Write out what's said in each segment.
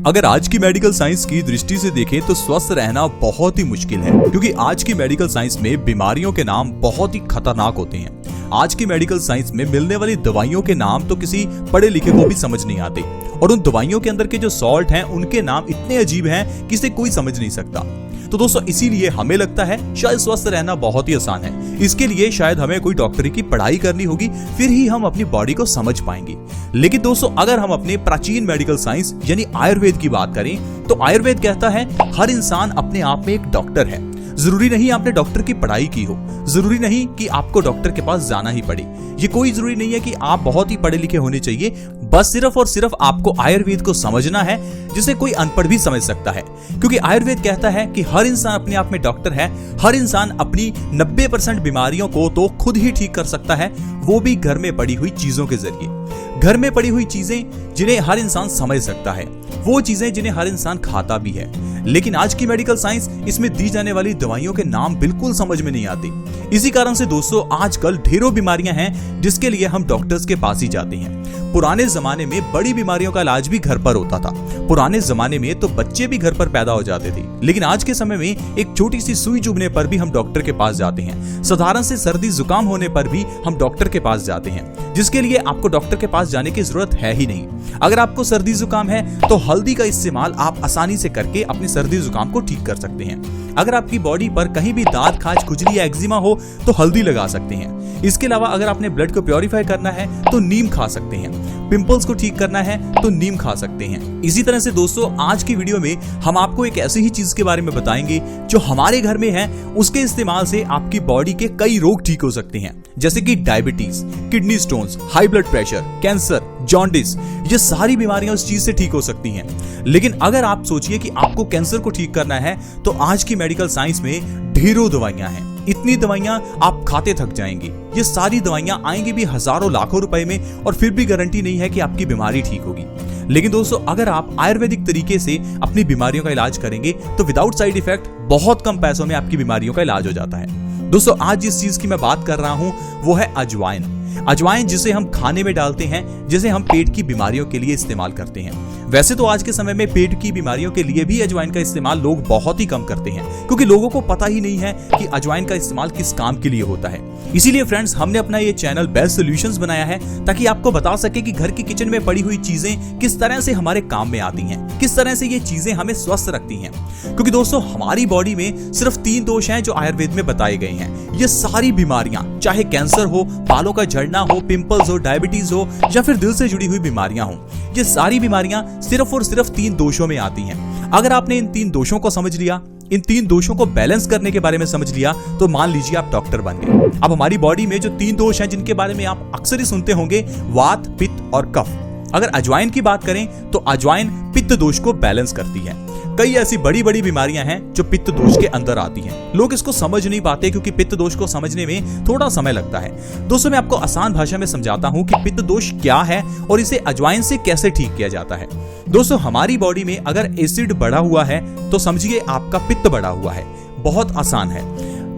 अगर आज की मेडिकल साइंस की दृष्टि से देखें तो स्वस्थ रहना बहुत ही मुश्किल है, क्योंकि आज की मेडिकल साइंस में बीमारियों के नाम बहुत ही खतरनाक होते हैं। आज की मेडिकल साइंस में मिलने वाली दवाइयों के नाम तो किसी पढ़े लिखे को भी समझ नहीं आते, और उन दवाइयों के अंदर के जो सॉल्ट हैं उनके नाम इतने अजीब हैं कि इसे कोई समझ नहीं सकता। तो दोस्तों इसीलिए हमें लगता है शायद स्वस्थ रहना बहुत ही आसान है। इसके लिए शायद हमें कोई डॉक्टरी की पढ़ाई करनी होगी, फिर ही हम अपनी बॉडी को समझ पाएंगे। लेकिन दोस्तों अगर हम अपने प्राचीन मेडिकल साइंस यानी आयुर्वेद की बात करें तो आयुर्वेद कहता है हर इंसान अपने आप में एक डॉक्टर है। जरूरी नहीं आपने डॉक्टर की पढ़ाई की हो, जरूरी नहीं कि आपको डॉक्टर के पास जाना ही पड़े, ये कोई जरूरी नहीं है कि आप बहुत ही पढ़े लिखे होने चाहिए। बस सिर्फ और सिर्फ आपको आयुर्वेद को समझना है, जिसे कोई अनपढ़ भी समझ सकता है। क्योंकि आयुर्वेद कहता है कि हर इंसान अपने आप में डॉक्टर है। हर इंसान अपनी 90% बीमारियों को तो खुद ही ठीक कर सकता है, वो भी घर में पड़ी हुई चीजों के जरिए। घर में पड़ी हुई चीजें जिन्हें हर इंसान समझ सकता है, वो चीजें जिन्हें हर इंसान खाता भी है। लेकिन आज की मेडिकल साइंस इसमें दी जाने वाली दवाइयों के नाम बिल्कुल समझ में नहीं आते। इसी कारण से दोस्तों आजकल ढेरों बीमारियां हैं जिसके लिए हम डॉक्टर्स के पास ही जाते हैं। पुराने जमाने में बड़ी बीमारियों का इलाज भी घर पर होता था। पुराने जमाने में तो बच्चे भी घर पर पैदा हो जाते थे। लेकिन आज के समय में एक छोटी सी सुई चुभने पर भी हम डॉक्टर के पास जाते हैं। साधारण से सर्दी जुकाम होने पर भी हम डॉक्टर के पास जाते हैं, जिसके लिए आपको डॉक्टर के पास जाने की जरूरत है ही नहीं। अगर आपको सर्दी जुकाम है तो हल्दी का इस्तेमाल आप आसानी से करके अपनी सर्दी जुकाम को ठीक कर सकते हैं। अगर आपकी बॉडी पर कहीं भी दाद, खाज, खुजली या एक्जिमा हो तो हल्दी लगा सकते हैं। इसके अलावा अगर आपने ब्लड को प्योरीफाई करना है तो नीम खा सकते हैं। पिंपल्स को ठीक करना है तो नीम खा सकते हैं। इसी तरह से दोस्तों आज की वीडियो में हम आपको एक ऐसी ही चीज के बारे में बताएंगे जो हमारे घर में है। उसके इस्तेमाल से आपकी बॉडी के कई रोग ठीक हो सकते हैं, जैसे कि diabetes, kidney stones, high blood pressure, cancer, jaundice. ये सारी बीमारियां उस चीज से ठीक हो सकती हैं। लेकिन अगर आप सोचिए कि आपको कैंसर को ठीक करना है तो आज की मेडिकल साइंस में ढेरों दवाइयां हैं। इतनी दवाइयां आप खाते थक जाएंगे। ये सारी दवाइयां आएंगी भी हजारों लाखों रुपए में, और फिर भी गारंटी नहीं है कि आपकी बीमारी ठीक होगी। लेकिन दोस्तों अगर आप आयुर्वेदिक तरीके से अपनी बीमारियों का इलाज करेंगे तो विदाउट साइड इफेक्ट बहुत कम पैसों में आपकी बीमारियों का इलाज हो जाता है। दोस्तों आज जिस चीज की मैं बात कर रहा हूं वो है अजवाइन। अजवाइन जिसे हम खाने में डालते हैं, जिसे हम पेट की बीमारियों के लिए इस्तेमाल करते हैं। वैसे तो आज के समय में पेट की बीमारियों के लिए भी अजवाइन का इस्तेमाल लोग बहुत ही कम करते हैं, क्योंकि लोगों को पता ही नहीं है कि अजवाइन का इस्तेमाल किस काम के लिए होता है। इसीलिए फ्रेंड्स हमने अपना ये चैनल बेस्ट सॉल्यूशंस बनाया है, ताकि आपको बता सके कि घर की किचन में पड़ी हुई चीजें किस तरह से हमारे काम में आती हैं, किस तरह से ये चीजें हमें स्वस्थ रखती हैं। क्योंकि दोस्तों हमारी बॉडी में सिर्फ 3 दोष हैं जो आयुर्वेद में बताए गए हैं। ये सारी बीमारियां, चाहे कैंसर हो, बालों का झड़ना हो, पिंपल्स हो, डायबिटीज हो, या फिर दिल से जुड़ी हुई बीमारियां हो, ये सारी बीमारियां सिर्फ और सिर्फ 3 दोषों में आती हैं। अगर आपने इन 3 दोषों को समझ लिया, इन 3 दोषों को बैलेंस करने के बारे में समझ लिया, तो मान लीजिए आप डॉक्टर बन गए। अब हमारी बॉडी में जो 3 दोष हैं जिनके बारे में आप अक्सर ही सुनते होंगे, वात, पित्त और कफ। अगर अजवाइन की बात करें तो अजवाइन पित्त दोष को बैलेंस करती है। कई ऐसी बड़ी बड़ी बीमारियां हैं जो पित्त दोष के अंदर आती हैं। लोग इसको समझ नहीं पाते क्योंकि पित्त दोष को समझने में थोड़ा समय लगता है। दोस्तों मैं आपको आसान भाषा में समझाता हूं कि पित्त दोष क्या है और इसे अजवाइन से कैसे ठीक किया जाता है। दोस्तों हमारी बॉडी में अगर एसिड बढ़ा हुआ है तो समझिए आपका पित्त बढ़ा हुआ है। बहुत आसान है।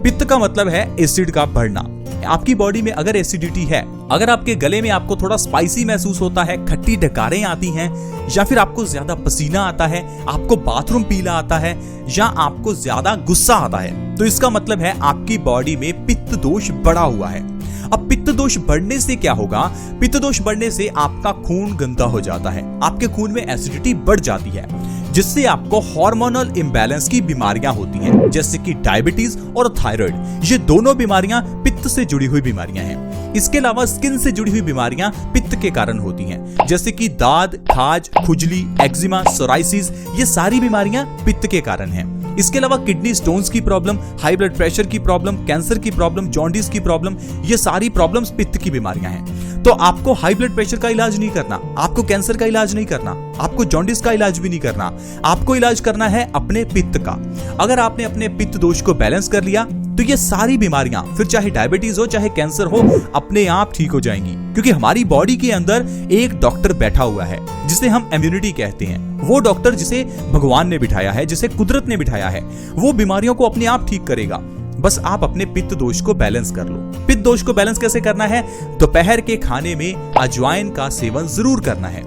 पित्त का मतलब है एसिड का बढ़ना। आपकी बॉडी में अगर एसिडिटी है, अगर आपके गले में आपको थोड़ा स्पाइसी महसूस होता है, खट्टी डकारें आती हैं, या फिर आपको ज्यादा पसीना आता है, आपको बाथरूम पीला आता है, या आपको ज्यादा गुस्सा आता है, तो इसका मतलब है आपकी बॉडी में पित्त दोष बढ़ा हुआ है। अब पित्त दोष बढ़ने से क्या होगा? पित्त दोष बढ़ने से आपका खून गंदा हो जाता है, आपके खून में एसिडिटी बढ़ जाती है, जिससे आपको हार्मोनल इंबैलेंस की बीमारियां होती हैं, जैसे कि डायबिटीज और थायराइड। ये दोनों बीमारियां पित्त से जुड़ी हुई बीमारियां हैं। इसके अलावा स्किन से जुड़ी हुई बीमारियां पित्त के कारण होती हैं, जैसे कि दाद, खाज, खुजली, एक्जिमा, सोराइसिस। ये सारी बीमारियां पित्त के कारण हैं। इसके अलावा किडनी स्टोन्स की प्रॉब्लम, हाई ब्लड प्रेशर की प्रॉब्लम, कैंसर की प्रॉब्लम, जॉन्डिस की प्रॉब्लम, ये सारी प्रॉब्लम्स पित्त की बीमारियां हैं। तो आपको हाई ब्लड प्रेशर का इलाज नहीं करना, आपको कैंसर का इलाज नहीं करना, आपको जॉन्डिस का इलाज भी नहीं करना, आपको इलाज करना है अपने पित्त का। अगर आपने अपने पित्त दोष को बैलेंस कर लिया तो ये सारी बीमारियां, फिर चाहे डायबिटीज हो, चाहे कैंसर हो, अपने आप ठीक हो जाएंगी। क्योंकि हमारी बॉडी के अंदर एक डॉक्टर बैठा हुआ है जिसे हम इम्यूनिटी कहते हैं। वो डॉक्टर जिसे भगवान ने बिठाया है, जिसे कुदरत ने बिठाया है, वो बीमारियों को अपने आप ठीक करेगा। बस आप अपने पित्त दोष को बैलेंस कर लो। पित्त दोष को बैलेंस कैसे करना है? दोपहर के खाने में अजवाइन का सेवन जरूर करना है।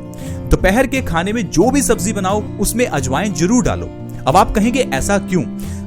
दोपहर के खाने में जो भी सब्जी बनाओ उसमें अजवाइन जरूर डालो। अब आप कहेंगे ऐसा क्यों?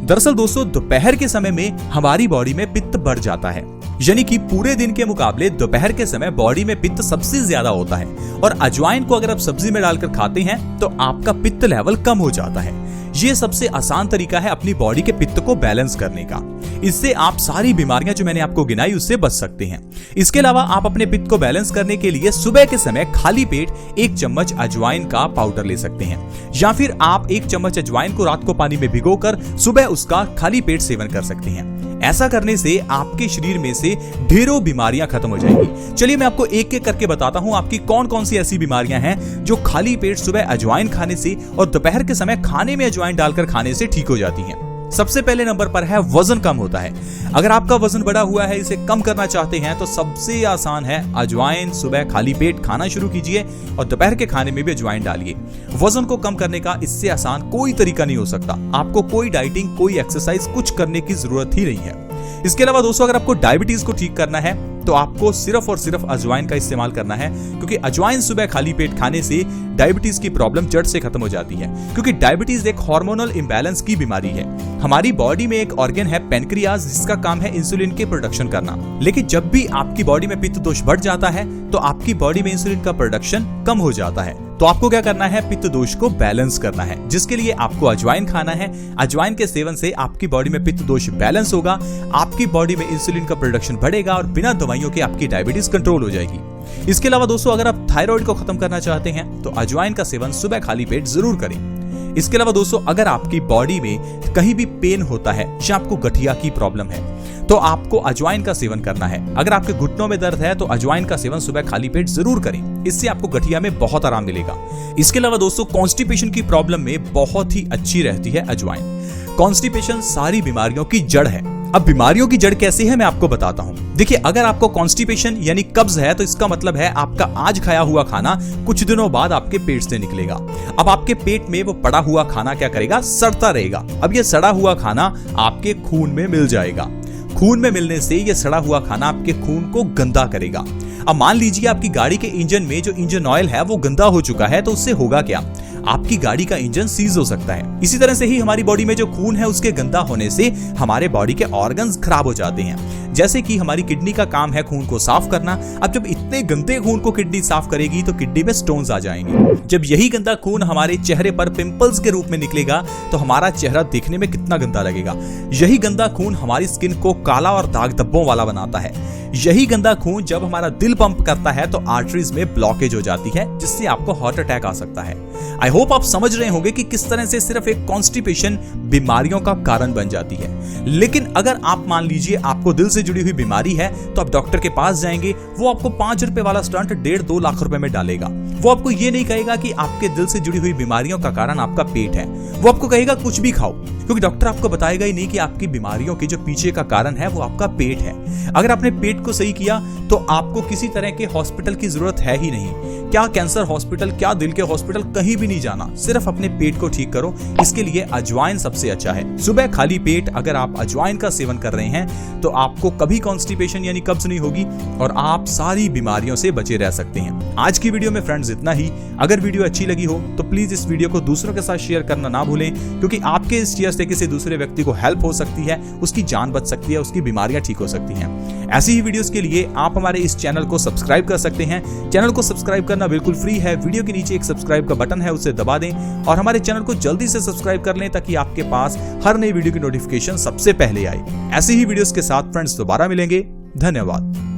दरअसल दोस्तों, दोपहर के समय में हमारी बॉडी में पित्त बढ़ जाता है, यानी कि पूरे दिन के मुकाबले दोपहर के समय बॉडी में पित्त सबसे ज्यादा होता है। और अजवाइन को अगर आप सब्जी में डालकर खाते हैं तो आपका पित्त लेवल कम हो जाता है। ये सबसे आसान तरीका है अपनी बॉडी के पित्त को बैलेंस करने का। इससे आप सारी बीमारियां जो मैंने आपको गिनाई उससे बच सकते हैं। इसके अलावा आप अपने पित्त को बैलेंस करने के लिए सुबह के समय खाली पेट 1 चम्मच अजवाइन का पाउडर ले सकते हैं, या फिर आप 1 चम्मच अजवाइन को रात को पानी में भिगोकर सुबह उसका खाली पेट सेवन कर सकते हैं। ऐसा करने से आपके शरीर में से ढेरों बीमारियां खत्म हो जाएंगी। चलिए मैं आपको एक एक करके बताता हूं आपकी कौन कौन सी ऐसी बीमारियां हैं जो खाली पेट सुबह अजवाइन खाने से और दोपहर के समय खाने में अजवाइन डालकर खाने से ठीक हो जाती हैं। सबसे पहले नंबर पर है वजन कम होता है। अगर आपका वजन बढ़ा हुआ है, इसे कम करना चाहते हैं तो सबसे आसान है अजवाइन सुबह खाली पेट खाना शुरू कीजिए और दोपहर के खाने में भी अजवाइन डालिए। वजन को कम करने का इससे आसान कोई तरीका नहीं हो सकता। आपको कोई डाइटिंग, कोई एक्सरसाइज कुछ करने की जरूरत ही नहीं है। इसके अलावा दोस्तों, अगर आपको डायबिटीज को ठीक करना है तो आपको सिर्फ और सिर्फ अजवाइन का इस्तेमाल करना है, क्योंकि अजवाइन सुबह खाली पेट खाने से डायबिटीज की प्रॉब्लम जड़ से खत्म हो जाती है। क्योंकि डायबिटीज एक हार्मोनल इंबैलेंस की बीमारी है। हमारी बॉडी में एक ऑर्गन है पेनक्रियाज, जिसका काम है इंसुलिन के प्रोडक्शन करना। लेकिन जब भी आपकी बॉडी में पित्त दोष बढ़ जाता है तो आपकी बॉडी में इंसुलिन का प्रोडक्शन कम हो जाता है। तो आपको क्या करना है? पित्त दोष को बैलेंस करना है, जिसके लिए आपको अजवाइन खाना है। अजवाइन के सेवन से आपकी बॉडी में पित्त दोष बैलेंस होगा, आपकी बॉडी में इंसुलिन का प्रोडक्शन बढ़ेगा और बिना दवाइयों के आपकी डायबिटीज कंट्रोल हो जाएगी। इसके अलावा दोस्तों, अगर आप थायराइड को खत्म करना चाहते हैं तो अजवाइन का सेवन सुबह खाली पेट जरूर करें। इसके अलावा दोस्तों, अगर आपकी बॉडी में कहीं भी पेन होता है या आपको गठिया की प्रॉब्लम है तो आपको अजवाइन का सेवन करना है। अगर आपके घुटनों में दर्द है तो अजवाइन का सेवन सुबह खाली पेट जरूर करें, इससे आपको गठिया में बहुत आराम मिलेगा। इसके अलावा दोस्तों, कॉन्स्टिपेशन की प्रॉब्लम में बहुत ही अच्छी रहती है अजवाइन। कॉन्स्टिपेशन सारी बीमारियों की जड़ है। अब बीमारियों की जड़ कैसी है मैं आपको बताता हूं। देखिए, अगर आपको कॉन्स्टिपेशन यानी कब्ज है तो इसका मतलब है आपका आज खाया हुआ खाना कुछ दिनों बाद आपके पेट से निकलेगा। अब आपके पेट में वो पड़ा हुआ खाना क्या करेगा? सड़ता रहेगा। अब ये सड़ा हुआ खाना आपके खून में मिल जाएगा। खून में मिलने से ये सड़ा हुआ खाना आपके खून को गंदा करेगा। अब मान लीजिए आपकी गाड़ी के इंजन में जो इंजन ऑयल है वो गंदा हो चुका है, तो उससे होगा क्या? आपकी गाड़ी का इंजन सीज हो सकता है। इसी तरह से ही हमारी बॉडी में जो खून है उसके गंदा होने से हमारे बॉडी के ऑर्गन्स खराब हो जाते हैं। जैसे कि हमारी किडनी का काम है खून को साफ करना। अब जब इतने गंदे खून को किडनी साफ करेगी तो किडनी में स्टोन्स आ जाएंगे। जब यही गंदा खून हमारे चेहरे पर पिंपल्स के रूप में निकलेगा तो हमारा चेहरा देखने में कितना गंदा लगेगा। यही गंदा खून हमारी स्किन को काला और दाग धब्बों वाला बनाता है। यही गंदा खून जब हमारा दिल पंप करता है तो आर्टरीज में ब्लॉकेज हो जाती है, जिससे आपको हार्ट अटैक आ सकता है। आई होप आप समझ रहे होंगे कि किस तरह से सिर्फ एक कॉन्स्टिपेशन बीमारियों का कारण बन जाती है। लेकिन अगर आप मान लीजिए आपको दिल से जुड़ी हुई बीमारी है तो आप डॉक्टर के पास जाएंगे, वो आपको 5 रुपए वाला स्टंट 1.5-2 लाख रुपए में डालेगा। वो आपको ये नहीं कहेगा कि आपके दिल से जुड़ी हुई बीमारियों का कारण आपका पेट है। वो आपको कहेगा कुछ भी खाओ, क्योंकि डॉक्टर आपको बताएगा ही नहीं कि आपकी बीमारियों के जो पीछे का कारण है वो आपका पेट है। अगर आपने पेट को सही किया तो आपको किसी तरह के हॉस्पिटल की जरूरत है ही नहीं। क्या कैंसर हॉस्पिटल, क्या दिल के हॉस्पिटल, कहीं भी नहीं जाना। सिर्फ अपने पेट को ठीक करो। इसके लिए अजवाइन सबसे अच्छा है। सुबह खाली पेट अगर आप अजवाइन का सेवन कर रहे हैं तो आपको कभी कॉन्स्टिपेशन यानी कब्ज नहीं होगी और आप सारी बीमारियों से बचे रह सकते हैं। आज की वीडियो में फ्रेंड्स इतना ही। अगर वीडियो अच्छी लगी हो तो प्लीज इस वीडियो को दूसरों के साथ शेयर करना ना भूलें, क्योंकि आपके इस शेयर से किसी दूसरे व्यक्ति को हेल्प हो सकती है, उसकी जान बच सकती है, उसकी बीमारियां ठीक हो सकती हैं। ऐसी ही वीडियोस के लिए आप हमारे इस चैनल को सब्सक्राइब कर सकते हैं। चैनल को सब्सक्राइब करना बिल्कुल फ्री है। वीडियो के नीचे एक सब्सक्राइब का बटन है, उसे दबा दें और हमारे चैनल को जल्दी से सब्सक्राइब कर लें ताकि आपके पास हर नई वीडियो की नोटिफिकेशन सबसे पहले आए। ऐसी ही वीडियोस के साथ फ्रेंड्स दोबारा मिलेंगे। धन्यवाद।